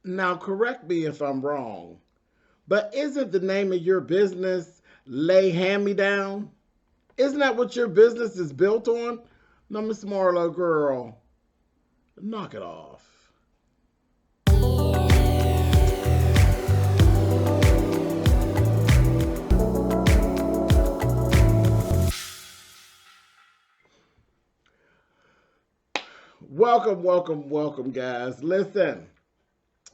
Now, correct me if I'm wrong, but isn't the name of your business Lay Hand Me Down? Isn't that what your business is built on? No, Miss Marlo, girl, knock it off. Welcome, welcome, welcome, guys. Listen,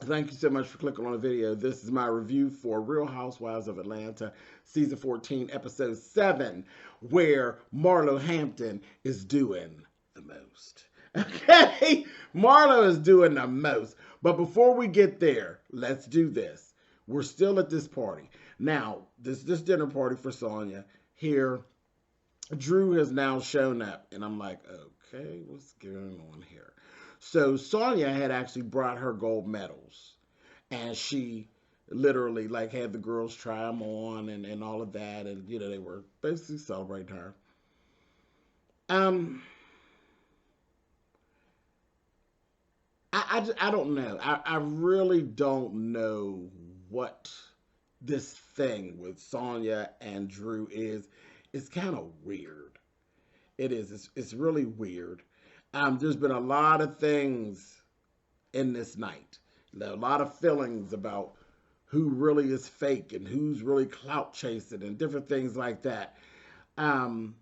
thank you so much for clicking on the video. This is my review for Real Housewives of Atlanta, season 14, episode 7, where Marlo Hampton is doing the most. Okay? Marlo is doing the most. But before we get there, let's do this. We're still at this party. Now, this dinner party for Sonia here. Drew has now shown up, and I'm like, okay, what's going on here? So Sonia had actually brought her gold medals, and she literally like had the girls try them on and all of that, and they were basically celebrating her. Um, I don't know. I really don't know what this thing with Sonia and Drew is. It's kind of weird. It is. It's really weird. There's been a lot of things in this night. A lot of feelings about who really is fake and who's really clout chasing and different things like that. Um,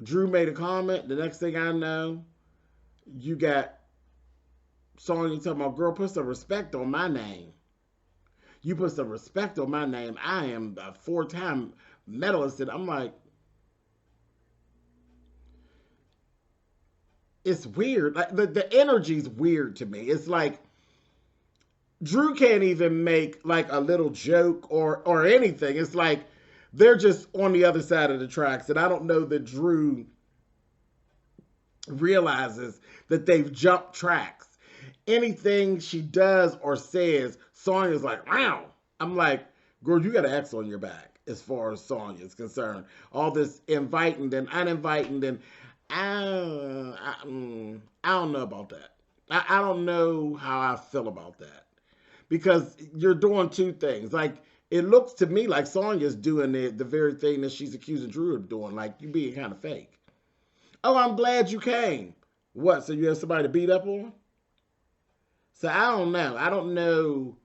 Drew made a comment. The next thing I know, you got Sonya talking about, girl, put some respect on my name. You put some respect on my name. I am a 4-time medalist. And I'm like, it's weird. Like the energy's weird to me. It's like Drew can't even make like a little joke or anything. It's like they're just on the other side of the tracks, and I don't know that Drew realizes that they've jumped tracks. Anything she does or says, Sonya's like, wow. I'm like, girl, you got an X on your back as far as Sonya is concerned. All this inviting and uninviting, and I don't know about that. I don't know how I feel about that because you're doing two things. Like it looks to me like Sonya's doing the very thing that she's accusing Drew of doing. Like you being kind of fake. Oh, I'm glad you came. What? So you have somebody to beat up on? So I don't know. I don't know.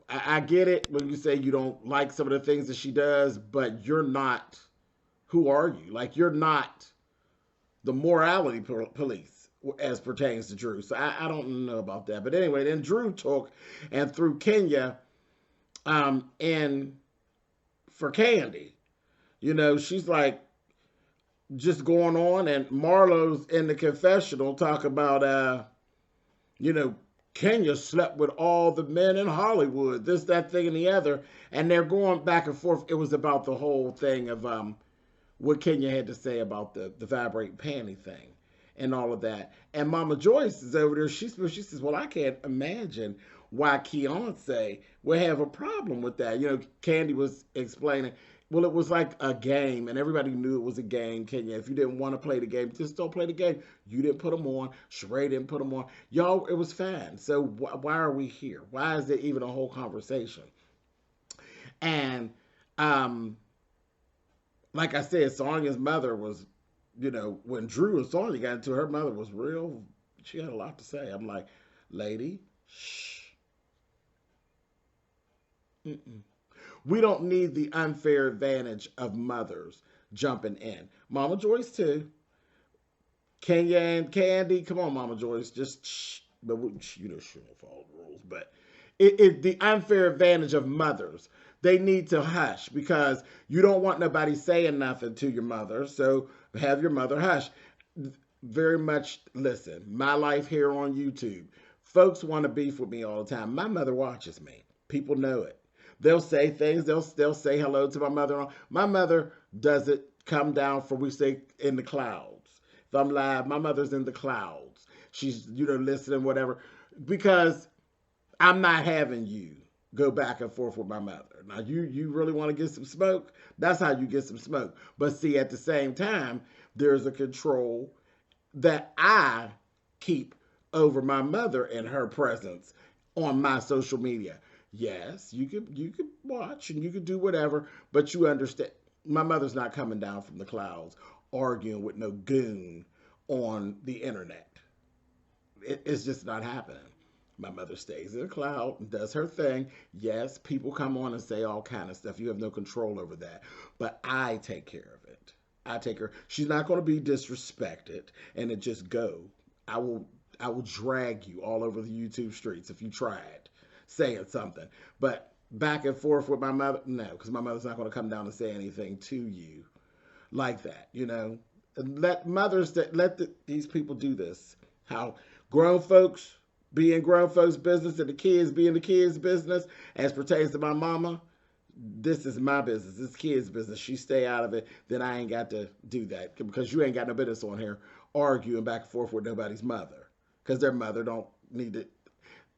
I get it when you say you don't like some of the things that she does, but you're not. Who are you? Like you're not the morality police as pertains to Drew. So I don't know about that. But anyway, then Drew took and threw Kenya in for Candy. She's like just going on, and Marlo's in the confessional talk about you know, Kenya slept with all the men in Hollywood, this, that, thing, and the other. And they're going back and forth. It was about the whole thing of what Kenya had to say about the vibrating panty thing and all of that. And Mama Joyce is over there. She says, well, I can't imagine why Keontae would have a problem with that. Candy was explaining, well, it was like a game, and everybody knew it was a game, Kenya. If you didn't want to play the game, just don't play the game. You didn't put them on. Sheree didn't put them on. Y'all, it was fine. So why are we here? Why is there even a whole conversation? And um, like I said, Sonia's mother was, when Drew and Sonia got into it, her mother was real. She had a lot to say. I'm like, lady, shh. Mm-mm. We don't need the unfair advantage of mothers jumping in. Mama Joyce too. Kenya and Candy, come on, Mama Joyce, just shh. But she don't follow the rules. But the unfair advantage of mothers. They need to hush because you don't want nobody saying nothing to your mother. So have your mother hush. Very much listen. My life here on YouTube. Folks want to beef with me all the time. My mother watches me. People know it. They'll say things. They'll say hello to my mother. My mother doesn't come down for we say in the clouds. If I'm live, my mother's in the clouds. She's listening whatever because I'm not having you go back and forth with my mother. Now you really want to get some smoke? That's how you get some smoke. But see, at the same time, there's a control that I keep over my mother and her presence on my social media. Yes, you could watch and you could do whatever, but you understand my mother's not coming down from the clouds arguing with no goon on the internet. It's just not happening. My mother stays in the cloud and does her thing. Yes, people come on and say all kind of stuff. You have no control over that. But I take care of it. I take her. She's not going to be disrespected and it just go. I will drag you all over the YouTube streets if you tried saying something. But back and forth with my mother, no, because my mother's not going to come down and say anything to you like that, you know. Let mothers, these people do this. How grown folks be in grown folks' business and the kids be in the kids' business as pertains to my mama. This is my business. This kids' business. She stay out of it. Then I ain't got to do that because you ain't got no business on here arguing back and forth with nobody's mother because their mother don't need it.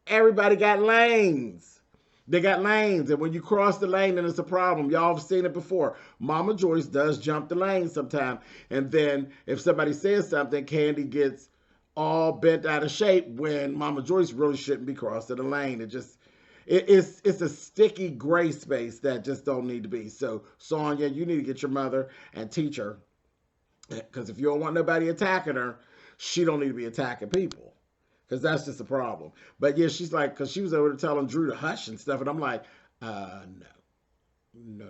Everybody got lanes. They got lanes, and when you cross the lane, then it's a problem. Y'all have seen it before. Mama Joyce does jump the lane sometime, and then if somebody says something, Candy gets all bent out of shape when Mama Joyce really shouldn't be crossing the lane. It's a sticky gray space that just don't need to be. So, Sonia, you need to get your mother and teach her, because if you don't want nobody attacking her, she don't need to be attacking people. Because that's just a problem. But yeah, she's like, because she was over there telling Drew to hush and stuff. And I'm like, no.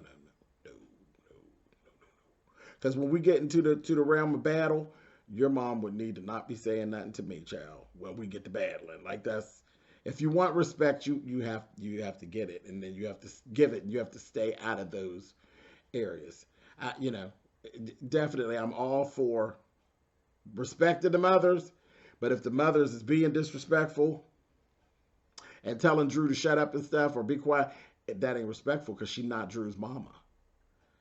Because when we get into the realm of battle, your mom would need to not be saying nothing to me, child, when we get to battling. Like that's, if you want respect, you have to get it. And then you have to give it. And you have to stay out of those areas. Definitely, I'm all for respecting the mothers. But if the mothers is being disrespectful and telling Drew to shut up and stuff or be quiet, that ain't respectful because she's not Drew's mama.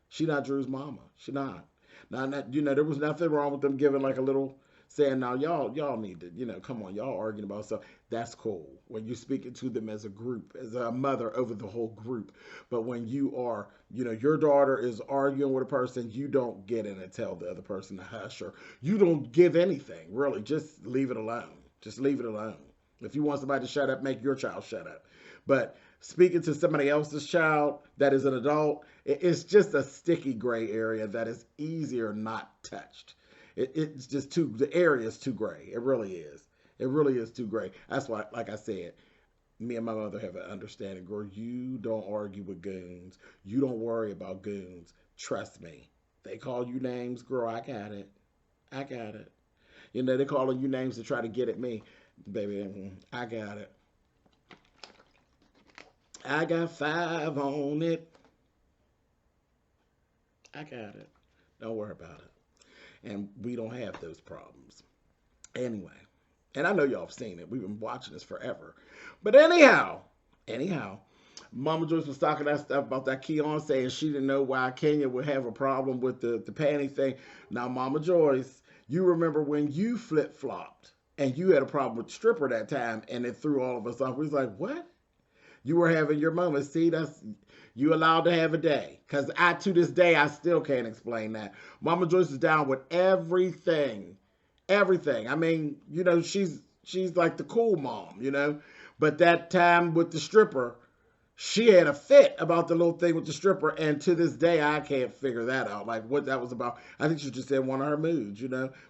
She not Drew's mama. She not. Now, there was nothing wrong with them giving like a little saying, now y'all need to, come on, y'all arguing about stuff. That's cool. When you're speaking to them as a group, as a mother over the whole group. But when you are, your daughter is arguing with a person, you don't get in and tell the other person to hush, or you don't give anything, really. Just leave it alone. Just leave it alone. If you want somebody to shut up, make your child shut up. But speaking to somebody else's child that is an adult, it's just a sticky gray area that is easier not touched. It's just the area is too gray. It really is. It really is too gray. That's why, like I said, me and my mother have an understanding. Girl, you don't argue with goons. You don't worry about goons. Trust me. They call you names, girl, I got it. I got it. They're calling you names to try to get at me. Baby, I got it. I got 5 on it. I got it. Don't worry about it. And we don't have those problems. Anyway. And I know y'all have seen it. We've been watching this forever. But anyhow, Mama Joyce was talking that stuff about that Keon saying she didn't know why Kenya would have a problem with the panty thing. Now, Mama Joyce, you remember when you flip-flopped and you had a problem with the stripper that time and it threw all of us off. We was like, what? You were having your moment. See, you allowed to have a day. Because to this day, I still can't explain that. Mama Joyce is down with everything. Everything. I mean, she's like the cool mom, But that time with the stripper, she had a fit about the little thing with the stripper. And to this day, I can't figure that out. Like what that was about. I think she just in one of her moods,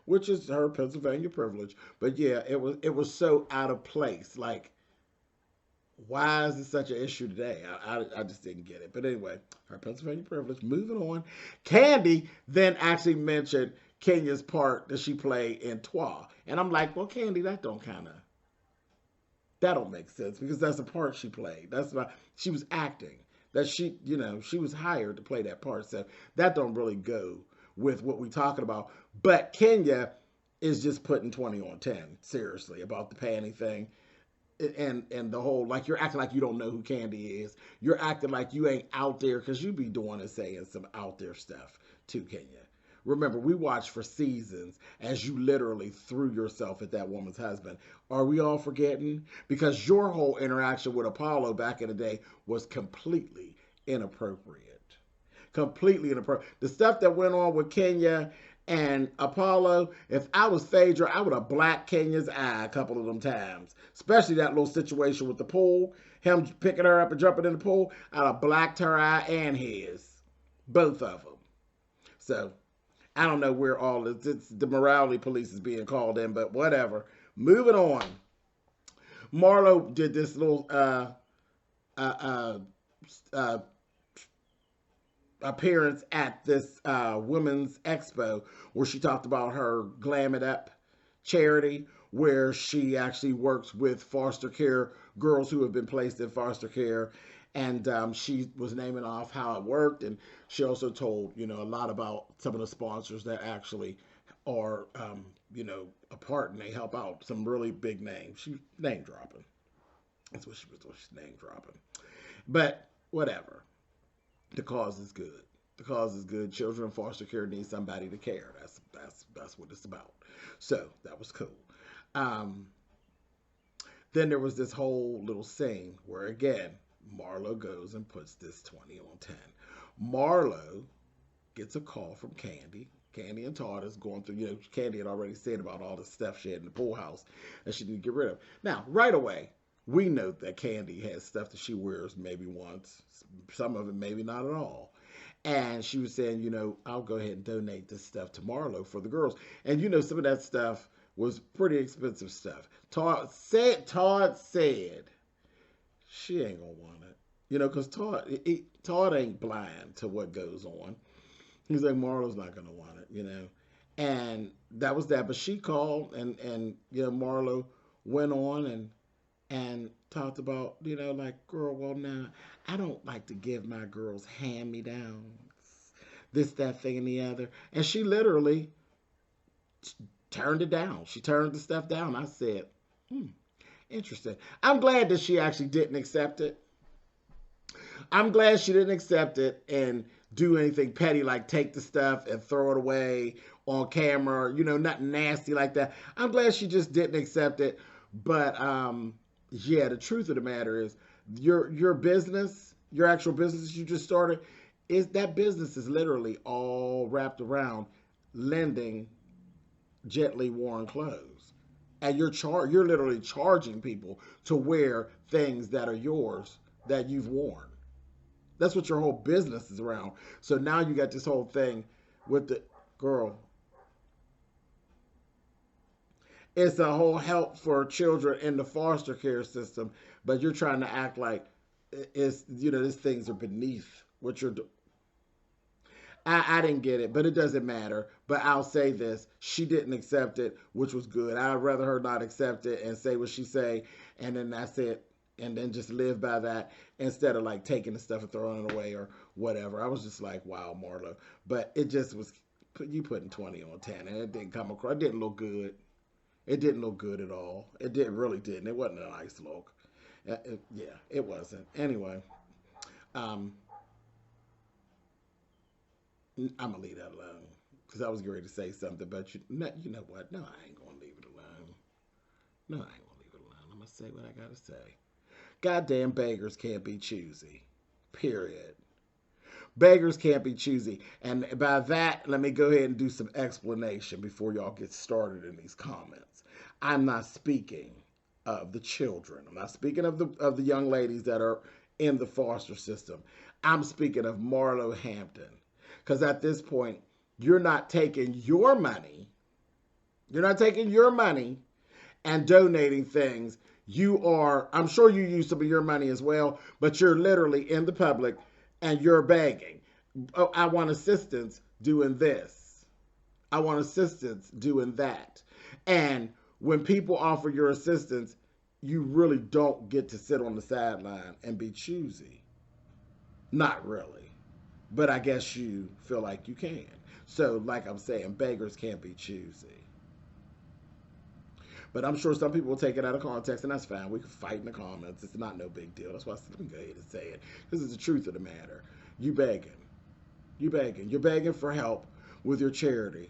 which is her Pennsylvania privilege. But yeah, it was so out of place. Like, why is this such an issue today? I just didn't get it. But anyway, her Pennsylvania privilege. Moving on. Candy then actually mentioned Kenya's part that she played in Twa. And I'm like, well, Candy, that don't make sense because that's a part she played. That's why she was acting. That she was hired to play that part. So that don't really go with what we're talking about. But Kenya is just putting 20 on 10, seriously, about the panty thing. And the whole, like, you're acting like you don't know who Candy is. You're acting like you ain't out there because you be doing and saying some out there stuff too, Kenya. Remember, we watched for seasons as you literally threw yourself at that woman's husband. Are we all forgetting? Because your whole interaction with Apollo back in the day was completely inappropriate. Completely inappropriate. The stuff that went on with Kenya And Apollo, if I was Phaedra, I would have blacked Kenya's eye a couple of them times. Especially that little situation with the pool. Him picking her up and jumping in the pool. I'd have blacked her eye and his. Both of them. So, I don't know where all this, it's the morality police is being called in, but whatever. Moving on. Marlo did this little uh, uh, appearance at this women's expo where she talked about her Glam It Up charity, where she actually works with foster care girls who have been placed in foster care. And she was naming off how it worked, and she also told a lot about some of the sponsors that actually are a part, and they help out some really big names. She name dropping. That's what she was doing. She's name dropping. But whatever. The cause is good. The cause is good. Children in foster care need somebody to care. That's what it's about. So that was cool. Then there was this whole little scene where again Marlo goes and puts this 20 on 10. Marlo gets a call from Candy. Candy and Todd is going through, Candy had already said about all the stuff she had in the pool house that she didn't get rid of. Now, right away, we know that Candy has stuff that she wears maybe once, some of it maybe not at all. And she was saying, I'll go ahead and donate this stuff to Marlo for the girls. And some of that stuff was pretty expensive stuff. Todd said she ain't gonna want it. Because Todd ain't blind to what goes on. He's like, Marlo's not gonna want it, And that was that. But she called and Marlo went on and talked about, like, girl, well, now, I don't like to give my girls hand-me-downs, this, that, thing, and the other. And she literally turned it down. She turned the stuff down. I said, interesting. I'm glad that she actually didn't accept it. I'm glad she didn't accept it and do anything petty like take the stuff and throw it away on camera, nothing nasty like that. I'm glad she just didn't accept it. But yeah, the truth of the matter is your business, your actual business you just started, that business is literally all wrapped around lending gently worn clothes. And you're literally charging people to wear things that are yours that you've worn. That's what your whole business is around. So now you got this whole thing with the girl. It's a whole help for children in the foster care system, but you're trying to act like it's these things are beneath what you're doing. I didn't get it, but it doesn't matter. But I'll say this. She didn't accept it, which was good. I'd rather her not accept it and say what she say, and then that's it. And then just live by that instead of like taking the stuff and throwing it away or whatever. I was just like, wow, Marlo. But it just was, you putting 20 on 10, and it didn't come across. It didn't look good. It didn't look good at all. It really didn't. It wasn't a nice look. Yeah, it wasn't. Anyway, I'm going to leave that alone because I was getting ready to say something, but you know what? No, I ain't going to leave it alone. No, I ain't going to leave it alone. I'm going to say what I got to say. Goddamn beggars can't be choosy. Period. Beggars can't be choosy. And by that, let me go ahead and do some explanation before y'all get started in these comments. I'm not speaking of the children. I'm not speaking of the young ladies that are in the foster system. I'm speaking of Marlo Hampton. Because at this point, you're not taking your money. You're not taking your money and donating things. You are, I'm sure you use some of your money as well, but you're literally in the public and you're begging. Oh, I want assistance doing this. I want assistance doing that. And when people offer your assistance, you really don't get to sit on the sideline and be choosy. Not really. But I guess you feel like you can. So, like I'm saying, beggars can't be choosy. But I'm sure some people will take it out of context, and that's fine. We can fight in the comments. It's not no big deal. That's why I said, let me go ahead and say it. This is the truth of the matter. You begging. You begging. You're begging for help with your charity.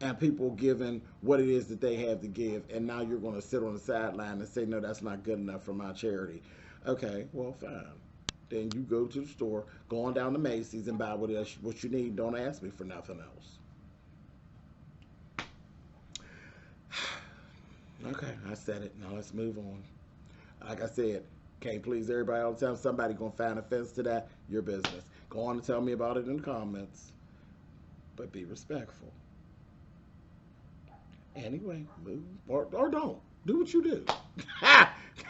And people giving what it is that they have to give. And now you're going to sit on the sideline and say, no, that's not good enough for my charity. Okay, well, fine. Then you go to the store, go on down to Macy's and buy what you need. Don't ask me for nothing else. Okay, I said it. Now let's move on. Like I said, can't please everybody all the time. Somebody gonna find offense to that. Your business. Go on and tell me about it in the comments, but be respectful. Anyway, move or don't. Do what you do.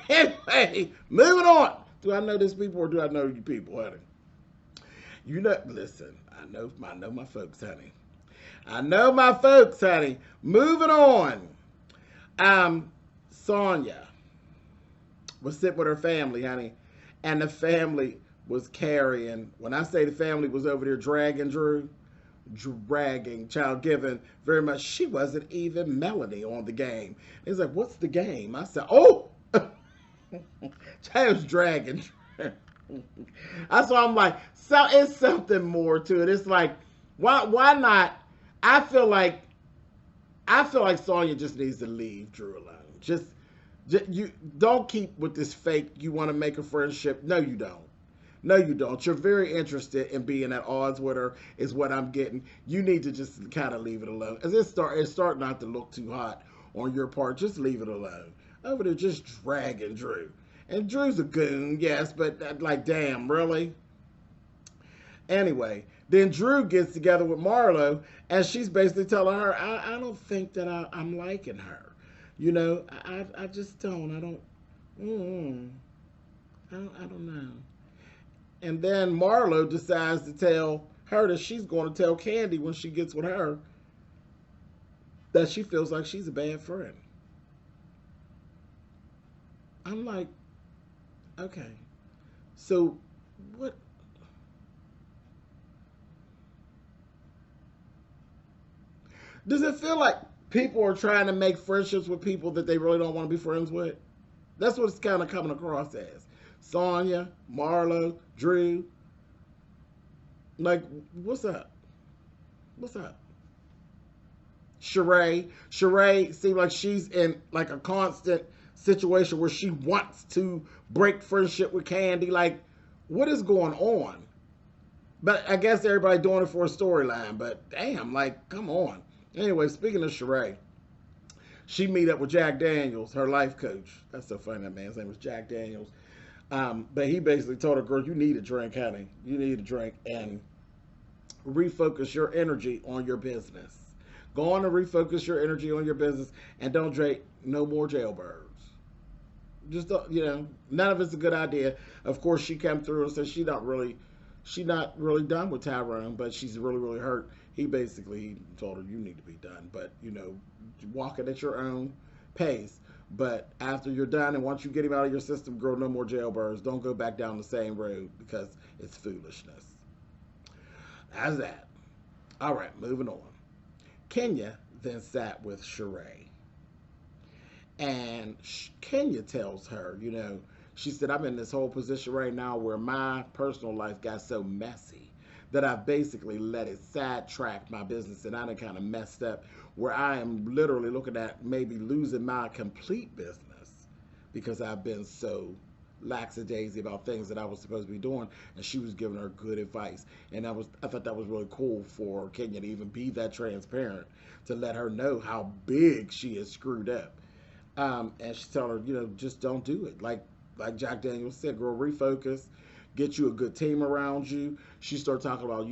Anyway, moving on. Do I know these people or do I know you people, honey? You know, listen. I know my folks, honey. I know my folks, honey. Moving on. Sonia was sitting with her family, honey, and the family was carrying. When I say the family was over there dragging child giving very much. She wasn't even Melanie on the game. It's like, what's the game? I said, oh, child's dragging. That's why I'm like, so it's something more to it. It's like, why not? I feel like Sonya just needs to leave Drew alone. Just you don't keep with this fake. You want to make a friendship? No, you don't. No, you don't. You're very interested in being at odds with her, is what I'm getting. You need to just kind of leave it alone. As it's starting not to look too hot on your part. Just leave it alone. Over there, just dragging Drew. And Drew's a goon, yes, but like, damn, really? Anyway, then Drew gets together with Marlo, and she's basically telling her, I don't think that I'm liking her. You know, I just don't. I don't know. And then Marlo decides to tell her that she's going to tell Candy when she gets with her that she feels like she's a bad friend. I'm like, okay, so what? Does it feel like people are trying to make friendships with people that they really don't want to be friends with? That's what it's kind of coming across as. Sonia, Marlo, Drew. Like, what's up? What's up? Sheree seems like she's in like a constant situation where she wants to break friendship with Candy. Like, what is going on? But I guess everybody doing it for a storyline. But damn, like, come on. Anyway, speaking of Sheree, she meet up with Jack Daniels, her life coach. That's so funny, that man's name was Jack Daniels. But he basically told her, girl, you need a drink, honey. You need a drink and refocus your energy on your business. Go on and refocus your energy on your business and don't drink no more jailbirds. Just don't, none of it's a good idea. Of course, she came through and said she's not really done with Tyrone, but she's really, really hurt. He basically told her, you need to be done, but walk it at your own pace. But after you're done and once you get him out of your system, girl, no more jailbirds. Don't go back down the same road because it's foolishness. That's that. All right, moving on. Kenya then sat with Sheree. And Kenya tells her, she said, I'm in this whole position right now where my personal life got so messy that I've basically let it sidetrack my business and I done kind of messed up where I am literally looking at maybe losing my complete business because I've been so lackadaisy about things that I was supposed to be doing, and she was giving her good advice. And I thought that was really cool for Kenya to even be that transparent to let her know how big she is screwed up. And she's telling her, just don't do it. Like Jack Daniels said, girl, refocus, get you a good team around you. She started talking about,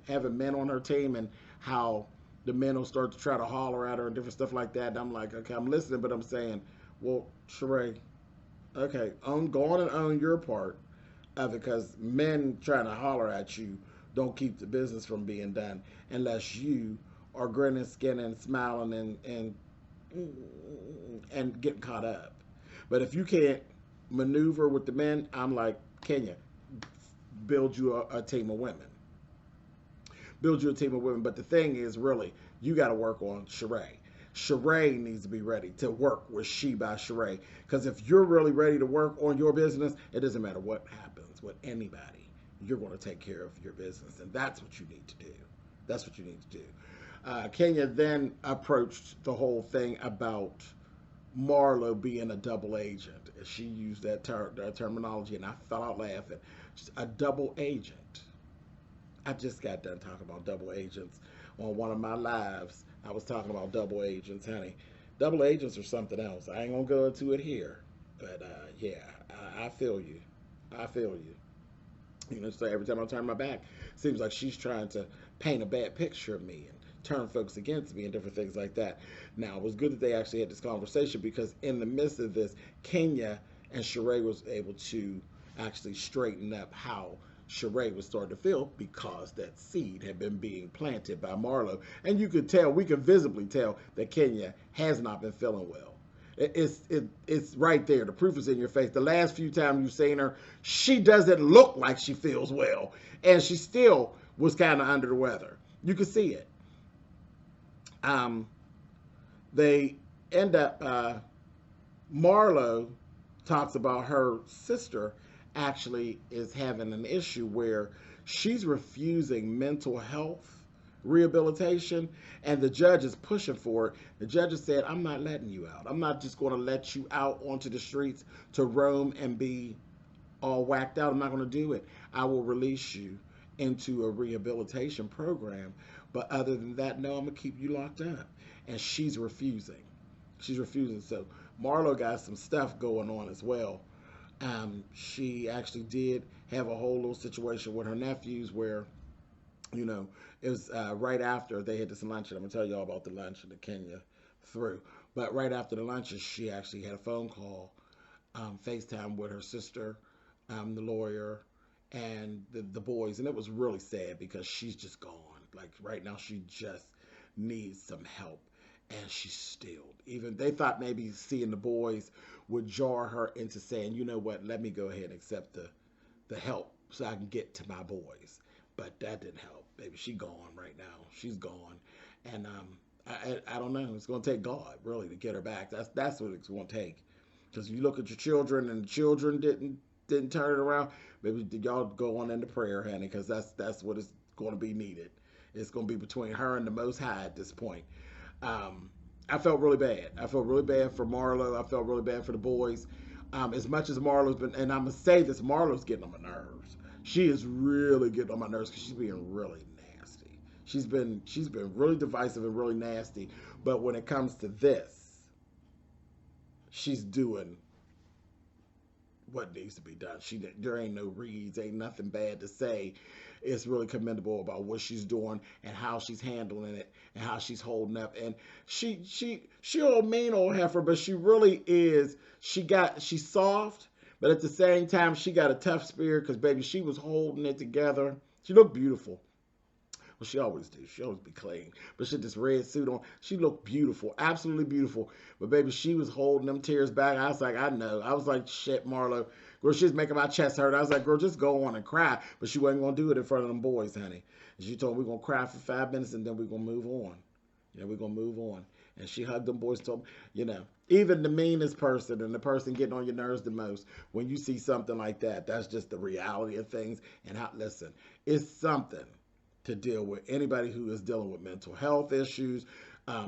having men on her team and how the men will start to try to holler at her and different stuff like that. And I'm like, okay, I'm listening, but I'm saying, well, Sheree, okay, go on and own your part of it, because men trying to holler at you don't keep the business from being done unless you are grinning, skinning, smiling, and getting caught up. But if you can't maneuver with the men, I'm like, Kenya, build you a team of women. Build you a team of women. But the thing is, really, you got to work on Sheree. Sheree needs to be ready to work with She by Sheree. Because if you're really ready to work on your business, it doesn't matter what happens with anybody. You're going to take care of your business. And that's what you need to do. That's what you need to do. Kenya then approached the whole thing about Marlo being a double agent. She used that terminology, and I fell out laughing. Just a double agent. I just got done talking about double agents on one of my lives. I was talking about double agents, honey. Double agents or something else. I ain't gonna go into it here, but yeah, I feel you. I feel you. You know, so every time I turn my back, seems like she's trying to paint a bad picture of me and turn folks against me and different things like that. Now, it was good that they actually had this conversation because in the midst of this, Kenya and Sheree was able to actually straighten up how Sheree was starting to feel because that seed had been being planted by Marlo. And you could tell, we could visibly tell that Kenya has not been feeling well. It's right there. The proof is in your face. The last few times you've seen her, she doesn't look like she feels well. And she still was kind of under the weather. You could see it. They end up, Marlo talks about her sister actually is having an issue where she's refusing mental health rehabilitation and the judge is pushing for it. The judge has said, I'm not letting you out. I'm not just going to let you out onto the streets to roam and be all whacked out. I'm not going to do it. I will release you into a rehabilitation program. But other than that, no, I'm going to keep you locked up. And she's refusing. She's refusing. So Marlo got some stuff going on as well. She actually did have a whole little situation with her nephews where, you know, it was right after they had this luncheon. I'm going to tell you all about the luncheon that Kenya threw. But right after the luncheon, she actually had a phone call, FaceTime with her sister, the lawyer, and the boys. And it was really sad because she's just gone. Like right now, she just needs some help. And she's still, even they thought maybe seeing the boys would jar her into saying, you know what, let me go ahead and accept the help so I can get to my boys. But that didn't help. Baby, she's gone right now. She's gone. And I don't know. It's going to take God, really, to get her back. That's what it's going to take. Because you look at your children and the children didn't turn it around, maybe y'all go on into prayer, honey, because that's what is going to be needed. It's going to be between her and the Most High at this point. I felt really bad. I felt really bad for Marlo. I felt really bad for the boys. As much as Marlo's been, and I'm going to say this, Marlo's getting on my nerves. She is really getting on my nerves because she's being really nasty. She's been really divisive and really nasty. But when it comes to this, she's doing what needs to be done. There ain't no reads, ain't nothing bad to say. It's really commendable about what she's doing and how she's handling it and how she's holding up. And she old mean old heifer, but she really is. She's soft, but at the same time she got a tough spirit because baby, she was holding it together. She looked beautiful. Well, she always do. She always be clean. But she had this red suit on. She looked beautiful. Absolutely beautiful. But, baby, she was holding them tears back. I was like, I know. I was like, shit, Marlo. Girl, she was making my chest hurt. I was like, girl, just go on and cry. But she wasn't going to do it in front of them boys, honey. And she told me we're going to cry for 5 minutes and then we're going to move on. You know, we're going to move on. And she hugged them boys, told me, you know, even the meanest person and the person getting on your nerves the most, when you see something like that, that's just the reality of things. And listen, it's something to deal with anybody who is dealing with mental health issues,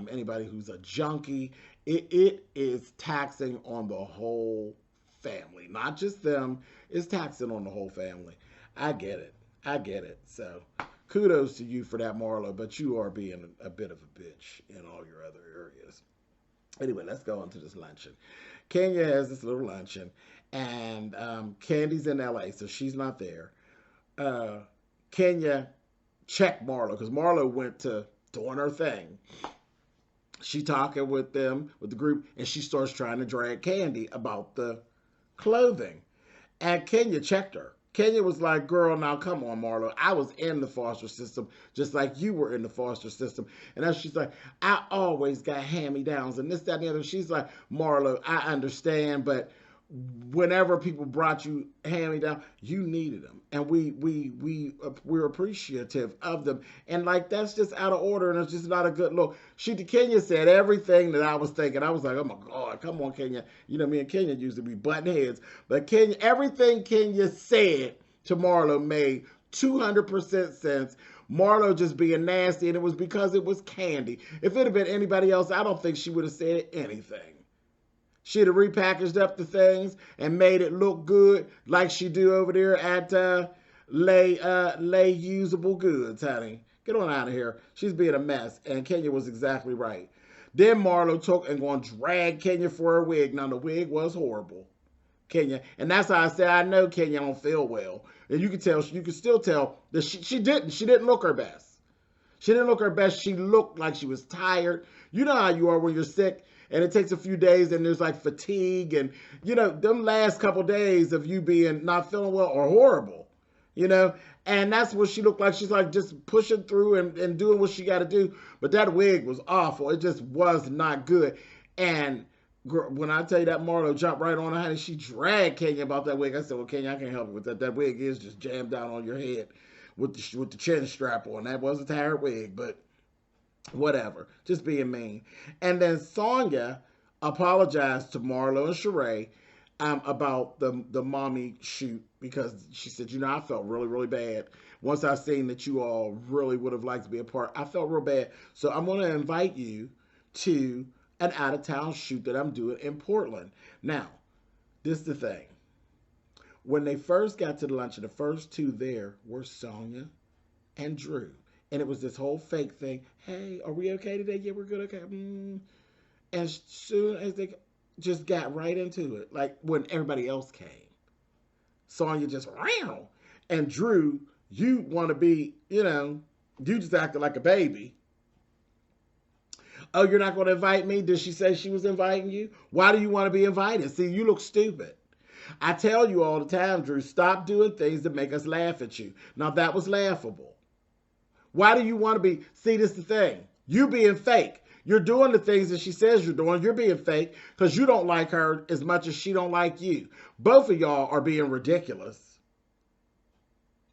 anybody who's a junkie. It is taxing on the whole family, not just them. It's taxing on the whole family. I get it. I get it. So kudos to you for that, Marlo, but you are being a bit of a bitch in all your other areas. Anyway, let's go on to this luncheon. Kenya has this little luncheon, and Candy's in LA, so she's not there. Kenya check Marlo because Marlo went to doing her thing. She talking with them, with the group, and she starts trying to drag Candy about the clothing. And Kenya checked her. Kenya was like, girl, now come on, Marlo. I was in the foster system just like you were in the foster system. And then she's like, I always got hand-me-downs and this, that, and the other. She's like, Marlo, I understand, but whenever people brought you hand-me-down, you needed them, and we're appreciative of them, and like that's just out of order, and it's just not a good look. Kenya said everything that I was thinking. I was like, oh my God, come on, Kenya. You know, me and Kenya used to be button heads, but Kenya, everything Kenya said to Marlo made 200% sense. Marlo just being nasty, and it was because it was Candy. If it had been anybody else, I don't think she would have said anything. She'd have repackaged up the things and made it look good like she do over there at Lay Usable Goods, honey. Get on out of here. She's being a mess, and Kenya was exactly right. Then Marlo took and going to drag Kenya for her wig. Now the wig was horrible, Kenya, and that's how I said I know Kenya don't feel well. And you could tell, you could still tell that she didn't look her best. She didn't look her best. She looked like she was tired. You know how you are when you're sick and it takes a few days and there's like fatigue, and you know them last couple days of you being not feeling well are horrible, you know. And that's what she looked like. She's like just pushing through and doing what she got to do. But that wig was awful. It just was not good. And when I tell you that Marlo jumped right on her, honey, she dragged Kenya about that wig. I said, well, Kenya, I can't help you with that. That wig is just jammed down on your head with the chin strap on. That was a tired wig, but whatever. Just being mean. And then Sonia apologized to Marlo and Sheree about the mommy shoot, because she said, you know, I felt really, really bad. Once I seen that you all really would have liked to be a part, I felt real bad. So I'm going to invite you to an out-of-town shoot that I'm doing in Portland. Now, this is the thing. When they first got to the luncheon, the first two there were Sonia and Drew. And it was this whole fake thing. Hey, are we okay today? Yeah, we're good. Okay. And soon as they just got right into it, like when everybody else came, Sonia just, wow. And Drew, you want to be, you know, you just acted like a baby. Oh, you're not going to invite me? Did she say she was inviting you? Why do you want to be invited? See, you look stupid. I tell you all the time, Drew, stop doing things that make us laugh at you. Now, that was laughable. Why do you want to be? See, this is the thing. You being fake. You're doing the things that she says you're doing. You're being fake because you don't like her as much as she don't like you. Both of y'all are being ridiculous.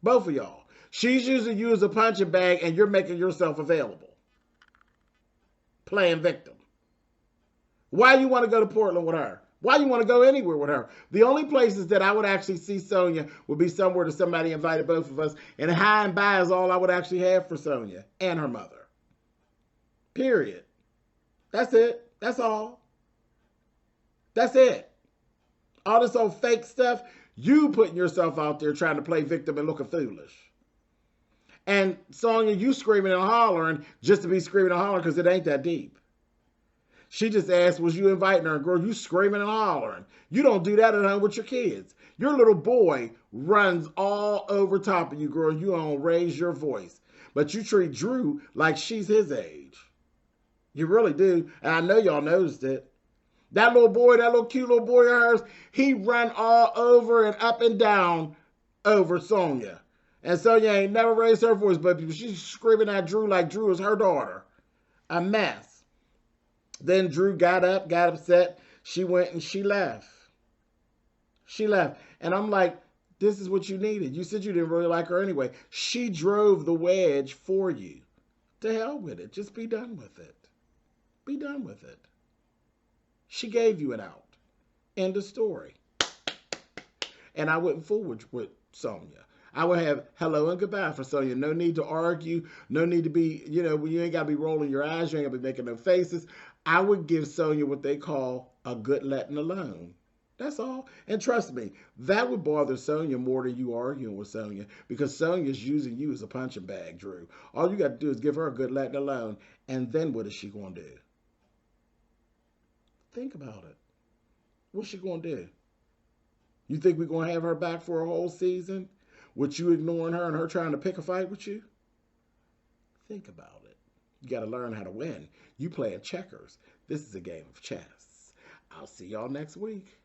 Both of y'all. She's using you as a punching bag and you're making yourself available. Playing victim. Why you want to go to Portland with her? Why you want to go anywhere with her? The only places that I would actually see Sonia would be somewhere that somebody invited both of us. And high and by is all I would actually have for Sonia and her mother. Period. That's it. That's all. That's it. All this old fake stuff, you putting yourself out there trying to play victim and looking foolish. And Sonia, you screaming and hollering just to be screaming and hollering because it ain't that deep. She just asked, was you inviting her? Girl, you screaming and hollering. You don't do that at home with your kids. Your little boy runs all over top of you, girl. You don't raise your voice. But you treat Drew like she's his age. You really do. And I know y'all noticed it. That little boy, that little cute little boy of hers, he run all over and up and down over Sonia. And Sonia ain't never raised her voice, but she's screaming at Drew like Drew is her daughter. A mess. Then Drew got up, got upset. She went and she left. She left. And I'm like, this is what you needed. You said you didn't really like her anyway. She drove the wedge for you. To hell with it. Just be done with it. Be done with it. She gave you an out. End of story. And I wouldn't fool with Sonia. I would have hello and goodbye for Sonia. No need to argue. No need to be, you know, you ain't got to be rolling your eyes. You ain't got to be making no faces. I would give Sonia what they call a good letting alone. That's all. And trust me, that would bother Sonia more than you arguing with Sonia, because Sonia's using you as a punching bag, Drew. All you got to do is give her a good letting alone. And then what is she going to do? Think about it. What's she going to do? You think we're going to have her back for a whole season? With you ignoring her and her trying to pick a fight with you? Think about it. You got to learn how to win. You playing checkers. This is a game of chess. I'll see y'all next week.